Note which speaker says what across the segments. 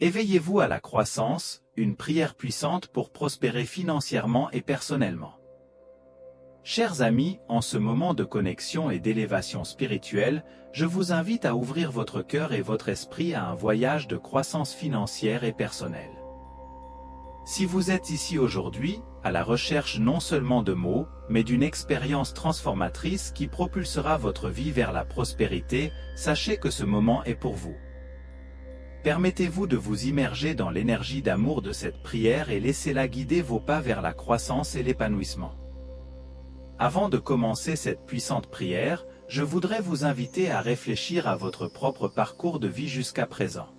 Speaker 1: Éveillez-vous à la croissance, une prière puissante pour prospérer financièrement et personnellement. Chers amis, en ce moment de connexion et d'élévation spirituelle, je vous invite à ouvrir votre cœur et votre esprit à un voyage de croissance financière et personnelle. Si vous êtes ici aujourd'hui, à la recherche non seulement de mots, mais d'une expérience transformatrice qui propulsera votre vie vers la prospérité, sachez que ce moment est pour vous. Permettez-vous de vous immerger dans l'énergie d'amour de cette prière et laissez-la guider vos pas vers la croissance et l'épanouissement. Avant de commencer cette puissante prière, je voudrais vous inviter à réfléchir à votre propre parcours de vie jusqu'à présent.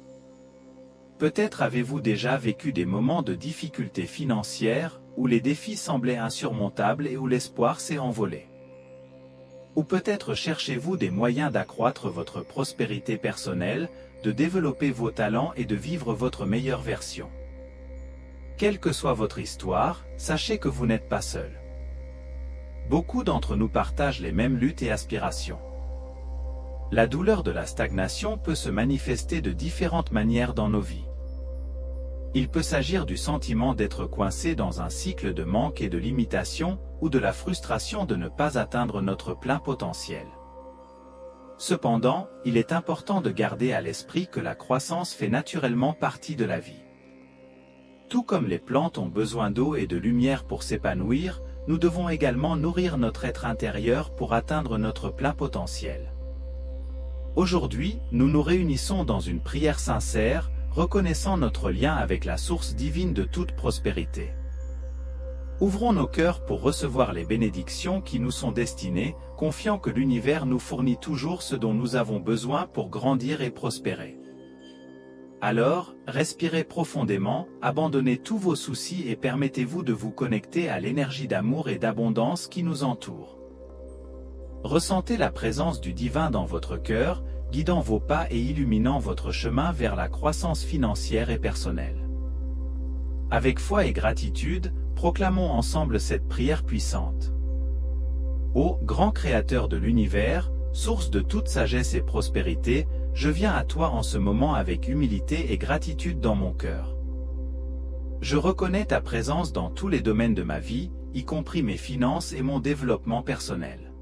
Speaker 1: Peut-être avez-vous déjà vécu des moments de difficultés financières, où les défis semblaient insurmontables et où l'espoir s'est envolé. Ou peut-être cherchez-vous des moyens d'accroître votre prospérité personnelle, de développer vos talents et de vivre votre meilleure version. Quelle que soit votre histoire, sachez que vous n'êtes pas seul. Beaucoup d'entre nous partagent les mêmes luttes et aspirations. La douleur de la stagnation peut se manifester de différentes manières dans nos vies. Il peut s'agir du sentiment d'être coincé dans un cycle de manque et de limitation, ou de la frustration de ne pas atteindre notre plein potentiel. Cependant, il est important de garder à l'esprit que la croissance fait naturellement partie de la vie. Tout comme les plantes ont besoin d'eau et de lumière pour s'épanouir, nous devons également nourrir notre être intérieur pour atteindre notre plein potentiel. Aujourd'hui, nous nous réunissons dans une prière sincère, reconnaissant notre lien avec la source divine de toute prospérité. Ouvrons nos cœurs pour recevoir les bénédictions qui nous sont destinées, confiant que l'univers nous fournit toujours ce dont nous avons besoin pour grandir et prospérer. Alors, respirez profondément, abandonnez tous vos soucis et permettez-vous de vous connecter à l'énergie d'amour et d'abondance qui nous entoure. Ressentez la présence du divin dans votre cœur, guidant vos pas et illuminant votre chemin vers la croissance financière et personnelle. Avec foi et gratitude, proclamons ensemble cette prière puissante. Ô grand Créateur de l'univers, source de toute sagesse et prospérité, je viens à toi en ce moment avec humilité et gratitude dans mon cœur. Je reconnais ta présence dans tous les domaines de ma vie, y compris mes finances et mon développement personnel.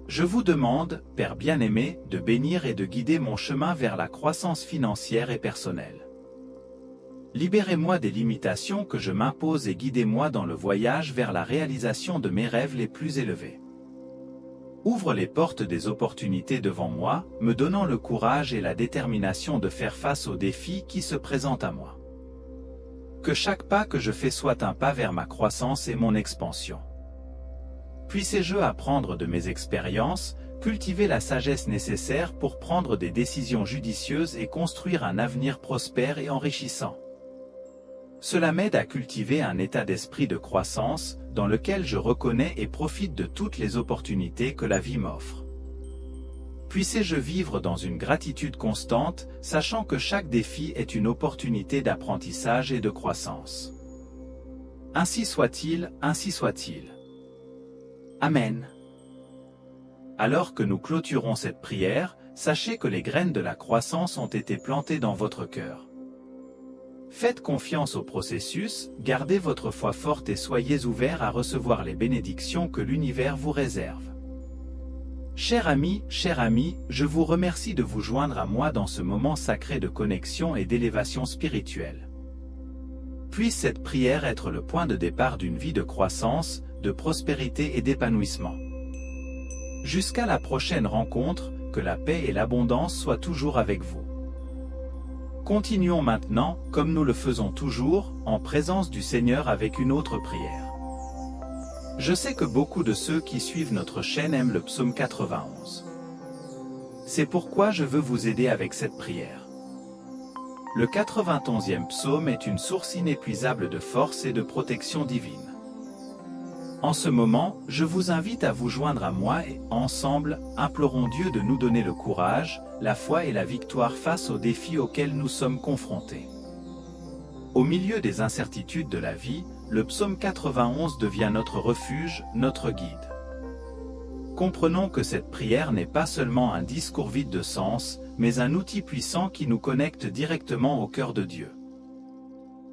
Speaker 1: Je vous demande, Père bien-aimé, de bénir et de guider mon chemin vers la croissance financière et personnelle. Libérez-moi des limitations que je m'impose et guidez-moi dans le voyage vers la réalisation de mes rêves les plus élevés. Ouvre les portes des opportunités devant moi, me donnant le courage et la détermination de faire face aux défis qui se présentent à moi. Que chaque pas que je fais soit un pas vers ma croissance et mon expansion. Puissé-je apprendre de mes expériences, cultiver la sagesse nécessaire pour prendre des décisions judicieuses et construire un avenir prospère et enrichissant. Cela m'aide à cultiver un état d'esprit de croissance, dans lequel je reconnais et profite de toutes les opportunités que la vie m'offre. Puissé-je vivre dans une gratitude constante, sachant que chaque défi est une opportunité d'apprentissage et de croissance. Ainsi soit-il, ainsi soit-il. Amen. Alors que nous clôturons cette prière, sachez que les graines de la croissance ont été plantées dans votre cœur. Faites confiance au processus, gardez votre foi forte et soyez ouverts à recevoir les bénédictions que l'univers vous réserve. Chers amis, je vous remercie de vous joindre à moi dans ce moment sacré de connexion et d'élévation spirituelle. Puisse cette prière être le point de départ d'une vie de croissance, de prospérité et d'épanouissement. Jusqu'à la prochaine rencontre, que la paix et l'abondance soient toujours avec vous. Continuons maintenant, comme nous le faisons toujours, en présence du Seigneur avec une autre prière. Je sais que beaucoup de ceux qui suivent notre chaîne aiment le psaume 91. C'est pourquoi je veux vous aider avec cette prière. Le 91e psaume est une source inépuisable de force et de protection divine. En ce moment, je vous invite à vous joindre à moi et, ensemble, implorons Dieu de nous donner le courage, la foi et la victoire face aux défis auxquels nous sommes confrontés. Au milieu des incertitudes de la vie, le psaume 91 devient notre refuge, notre guide. Comprenons que cette prière n'est pas seulement un discours vide de sens, mais un outil puissant qui nous connecte directement au cœur de Dieu.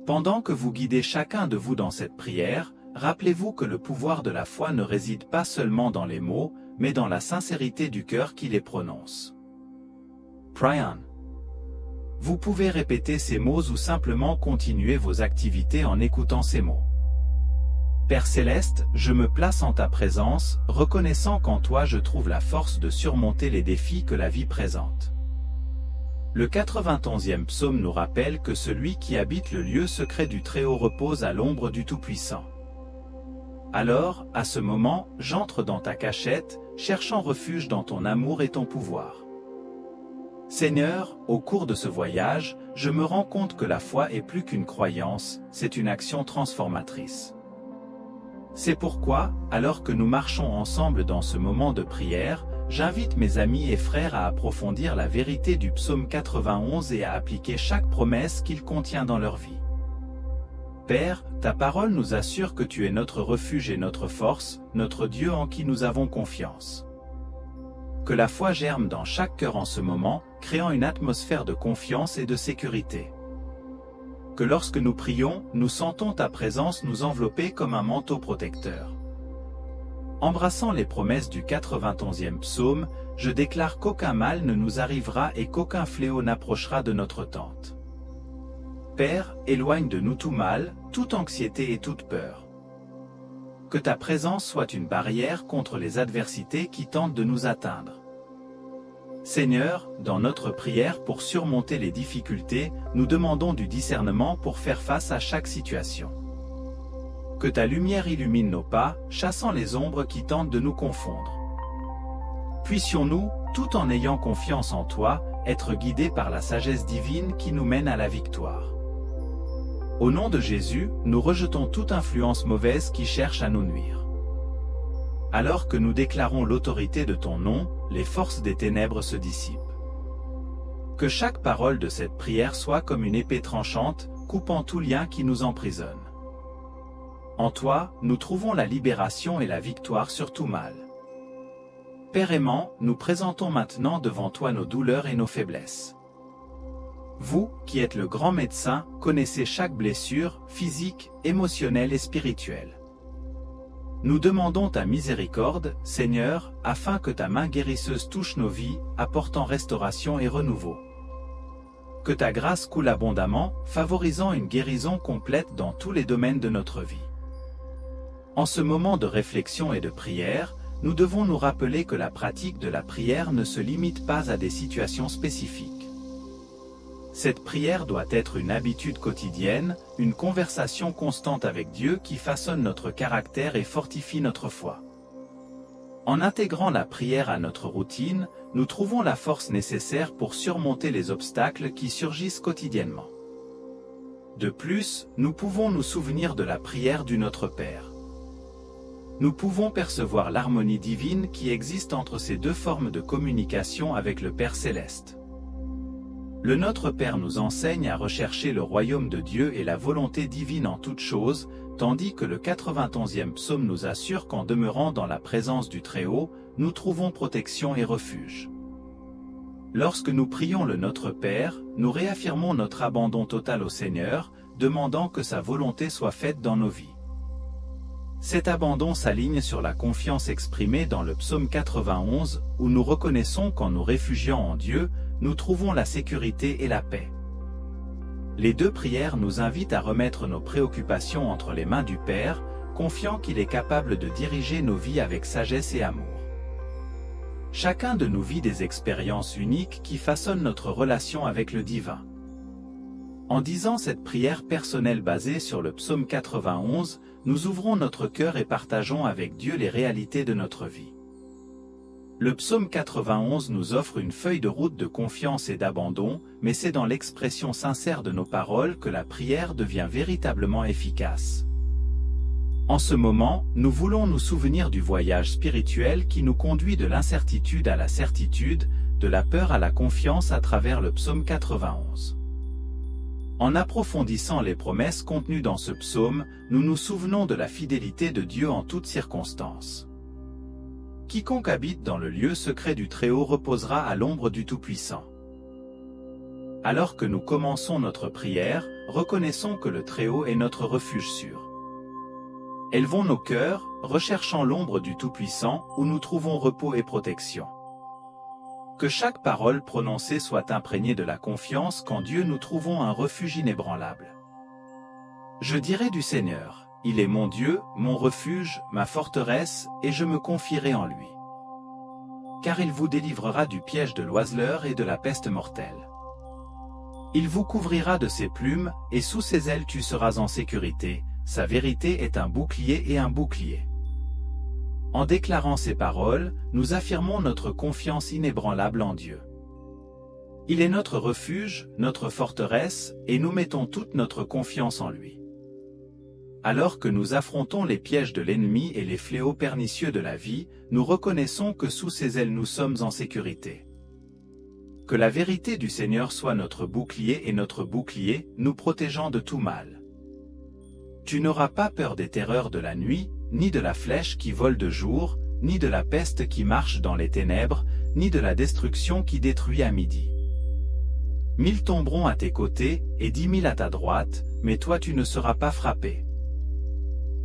Speaker 1: Pendant que vous guidez chacun de vous dans cette prière, rappelez-vous que le pouvoir de la foi ne réside pas seulement dans les mots, mais dans la sincérité du cœur qui les prononce. Prion. Vous pouvez répéter ces mots ou simplement continuer vos activités en écoutant ces mots. Père Céleste, je me place en ta présence, reconnaissant qu'en toi je trouve la force de surmonter les défis que la vie présente. Le 91e psaume nous rappelle que celui qui habite le lieu secret du Très-Haut repose à l'ombre du Tout-Puissant. Alors, à ce moment, j'entre dans ta cachette, cherchant refuge dans ton amour et ton pouvoir. Seigneur, au cours de ce voyage, je me rends compte que la foi est plus qu'une croyance, c'est une action transformatrice. C'est pourquoi, alors que nous marchons ensemble dans ce moment de prière, j'invite mes amis et frères à approfondir la vérité du psaume 91 et à appliquer chaque promesse qu'il contient dans leur vie. Père, ta parole nous assure que tu es notre refuge et notre force, notre Dieu en qui nous avons confiance. Que la foi germe dans chaque cœur en ce moment, créant une atmosphère de confiance et de sécurité. Que lorsque nous prions, nous sentons ta présence nous envelopper comme un manteau protecteur. Embrassant les promesses du 91e psaume, je déclare qu'aucun mal ne nous arrivera et qu'aucun fléau n'approchera de notre tente. Père, éloigne de nous tout mal, toute anxiété et toute peur. Que ta présence soit une barrière contre les adversités qui tentent de nous atteindre. Seigneur, dans notre prière pour surmonter les difficultés, nous demandons du discernement pour faire face à chaque situation. Que ta lumière illumine nos pas, chassant les ombres qui tentent de nous confondre. Puissions-nous, tout en ayant confiance en toi, être guidés par la sagesse divine qui nous mène à la victoire. Au nom de Jésus, nous rejetons toute influence mauvaise qui cherche à nous nuire. Alors que nous déclarons l'autorité de ton nom, les forces des ténèbres se dissipent. Que chaque parole de cette prière soit comme une épée tranchante, coupant tout lien qui nous emprisonne. En toi, nous trouvons la libération et la victoire sur tout mal. Père aimant, nous présentons maintenant devant toi nos douleurs et nos faiblesses. Vous, qui êtes le grand médecin, connaissez chaque blessure, physique, émotionnelle et spirituelle. Nous demandons ta miséricorde, Seigneur, afin que ta main guérisseuse touche nos vies, apportant restauration et renouveau. Que ta grâce coule abondamment, favorisant une guérison complète dans tous les domaines de notre vie. En ce moment de réflexion et de prière, nous devons nous rappeler que la pratique de la prière ne se limite pas à des situations spécifiques. Cette prière doit être une habitude quotidienne, une conversation constante avec Dieu qui façonne notre caractère et fortifie notre foi. En intégrant la prière à notre routine, nous trouvons la force nécessaire pour surmonter les obstacles qui surgissent quotidiennement. De plus, nous pouvons nous souvenir de la prière du Notre Père. Nous pouvons percevoir l'harmonie divine qui existe entre ces deux formes de communication avec le Père Céleste. Le Notre Père nous enseigne à rechercher le royaume de Dieu et la volonté divine en toutes choses, tandis que le 91e psaume nous assure qu'en demeurant dans la présence du Très-Haut, nous trouvons protection et refuge. Lorsque nous prions le Notre Père, nous réaffirmons notre abandon total au Seigneur, demandant que sa volonté soit faite dans nos vies. Cet abandon s'aligne sur la confiance exprimée dans le psaume 91, où nous reconnaissons qu'en nous réfugiant en Dieu, nous trouvons la sécurité et la paix. Les deux prières nous invitent à remettre nos préoccupations entre les mains du Père, confiant qu'il est capable de diriger nos vies avec sagesse et amour. Chacun de nous vit des expériences uniques qui façonnent notre relation avec le divin. En disant cette prière personnelle basée sur le psaume 91, nous ouvrons notre cœur et partageons avec Dieu les réalités de notre vie. Le psaume 91 nous offre une feuille de route de confiance et d'abandon, mais c'est dans l'expression sincère de nos paroles que la prière devient véritablement efficace. En ce moment, nous voulons nous souvenir du voyage spirituel qui nous conduit de l'incertitude à la certitude, de la peur à la confiance à travers le psaume 91. En approfondissant les promesses contenues dans ce psaume, nous nous souvenons de la fidélité de Dieu en toutes circonstances. Quiconque habite dans le lieu secret du Très-Haut reposera à l'ombre du Tout-Puissant. Alors que nous commençons notre prière, reconnaissons que le Très-Haut est notre refuge sûr. Élevons nos cœurs, recherchant l'ombre du Tout-Puissant, où nous trouvons repos et protection. Que chaque parole prononcée soit imprégnée de la confiance qu'en Dieu nous trouvons un refuge inébranlable. Je dirai du Seigneur, il est mon Dieu, mon refuge, ma forteresse, et je me confierai en lui. Car il vous délivrera du piège de l'oiseleur et de la peste mortelle. Il vous couvrira de ses plumes, et sous ses ailes tu seras en sécurité, sa vérité est un bouclier et un bouclier. En déclarant ces paroles, nous affirmons notre confiance inébranlable en Dieu. Il est notre refuge, notre forteresse, et nous mettons toute notre confiance en lui. Alors que nous affrontons les pièges de l'ennemi et les fléaux pernicieux de la vie, nous reconnaissons que sous ses ailes nous sommes en sécurité. Que la vérité du Seigneur soit notre bouclier et notre bouclier, nous protégeant de tout mal. Tu n'auras pas peur des terreurs de la nuit, ni de la flèche qui vole de jour, ni de la peste qui marche dans les ténèbres, ni de la destruction qui détruit à midi. 1000 tomberont à tes côtés, et 10 000 à ta droite, mais toi tu ne seras pas frappé.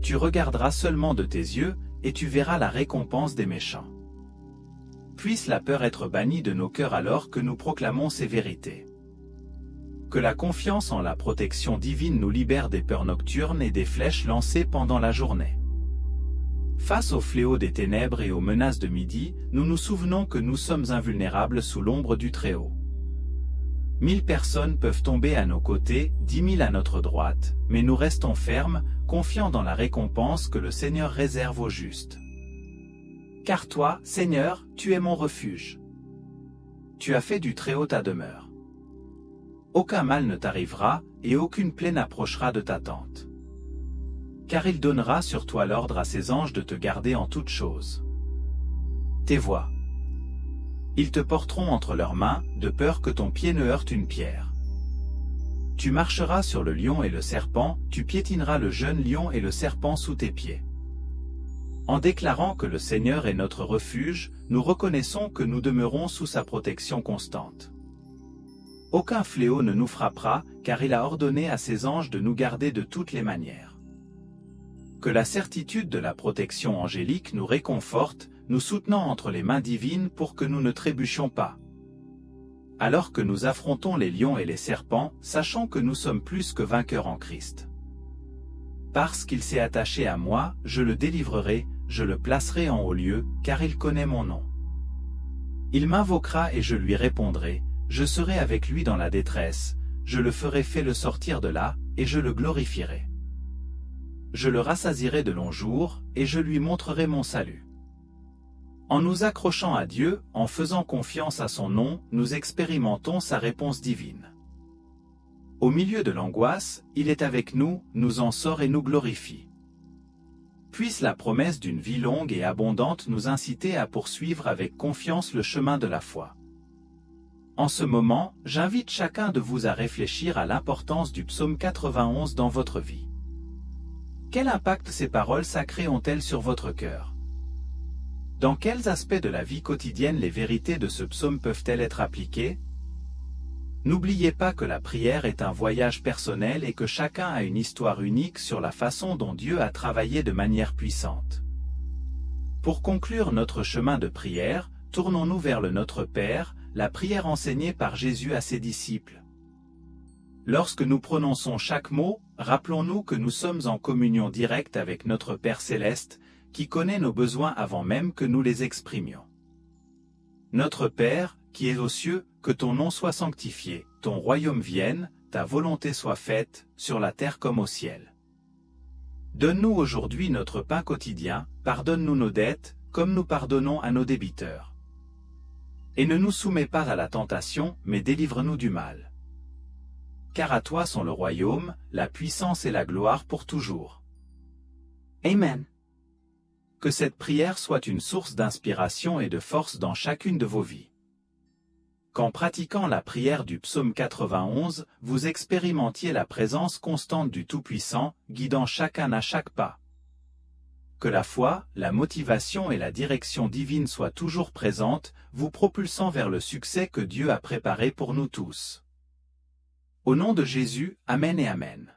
Speaker 1: Tu regarderas seulement de tes yeux, et tu verras la récompense des méchants. Puisse la peur être bannie de nos cœurs alors que nous proclamons ces vérités. Que la confiance en la protection divine nous libère des peurs nocturnes et des flèches lancées pendant la journée. Face aux fléaux des ténèbres et aux menaces de midi, nous nous souvenons que nous sommes invulnérables sous l'ombre du Très-Haut. 1000 personnes peuvent tomber à nos côtés, 10 000 à notre droite, mais nous restons fermes, confiants dans la récompense que le Seigneur réserve aux justes. Car toi, Seigneur, tu es mon refuge. Tu as fait du Très-Haut ta demeure. Aucun mal ne t'arrivera, et aucune plaie n'approchera de ta tente. Car il donnera sur toi l'ordre à ses anges de te garder en toutes choses. Tes voix. Ils te porteront entre leurs mains, de peur que ton pied ne heurte une pierre. Tu marcheras sur le lion et le serpent, tu piétineras le jeune lion et le serpent sous tes pieds. En déclarant que le Seigneur est notre refuge, nous reconnaissons que nous demeurons sous sa protection constante. Aucun fléau ne nous frappera, car il a ordonné à ses anges de nous garder de toutes les manières. Que la certitude de la protection angélique nous réconforte, nous soutenant entre les mains divines pour que nous ne trébuchions pas. Alors que nous affrontons les lions et les serpents, sachons que nous sommes plus que vainqueurs en Christ. Parce qu'il s'est attaché à moi, je le délivrerai, je le placerai en haut lieu, car il connaît mon nom. Il m'invoquera et je lui répondrai, je serai avec lui dans la détresse, je le ferai le sortir de là, et je le glorifierai. Je le rassasierai de longs jours, et je lui montrerai mon salut. En nous accrochant à Dieu, en faisant confiance à son nom, nous expérimentons sa réponse divine. Au milieu de l'angoisse, il est avec nous, nous en sort et nous glorifie. Puisse la promesse d'une vie longue et abondante nous inciter à poursuivre avec confiance le chemin de la foi. En ce moment, j'invite chacun de vous à réfléchir à l'importance du psaume 91 dans votre vie. Quel impact ces paroles sacrées ont-elles sur votre cœur? Dans quels aspects de la vie quotidienne les vérités de ce psaume peuvent-elles être appliquées? N'oubliez pas que la prière est un voyage personnel et que chacun a une histoire unique sur la façon dont Dieu a travaillé de manière puissante. Pour conclure notre chemin de prière, tournons-nous vers le Notre Père, la prière enseignée par Jésus à ses disciples. Lorsque nous prononçons chaque mot, rappelons-nous que nous sommes en communion directe avec notre Père Céleste, qui connaît nos besoins avant même que nous les exprimions. Notre Père, qui es aux cieux, que ton nom soit sanctifié, ton royaume vienne, ta volonté soit faite, sur la terre comme au ciel. Donne-nous aujourd'hui notre pain quotidien, pardonne-nous nos dettes, comme nous pardonnons à nos débiteurs. Et ne nous soumets pas à la tentation, mais délivre-nous du mal. Car à toi sont le royaume, la puissance et la gloire pour toujours. Amen. Que cette prière soit une source d'inspiration et de force dans chacune de vos vies. Qu'en pratiquant la prière du psaume 91, vous expérimentiez la présence constante du Tout-Puissant, guidant chacun à chaque pas. Que la foi, la motivation et la direction divine soient toujours présentes, vous propulsant vers le succès que Dieu a préparé pour nous tous. Au nom de Jésus, Amen et Amen.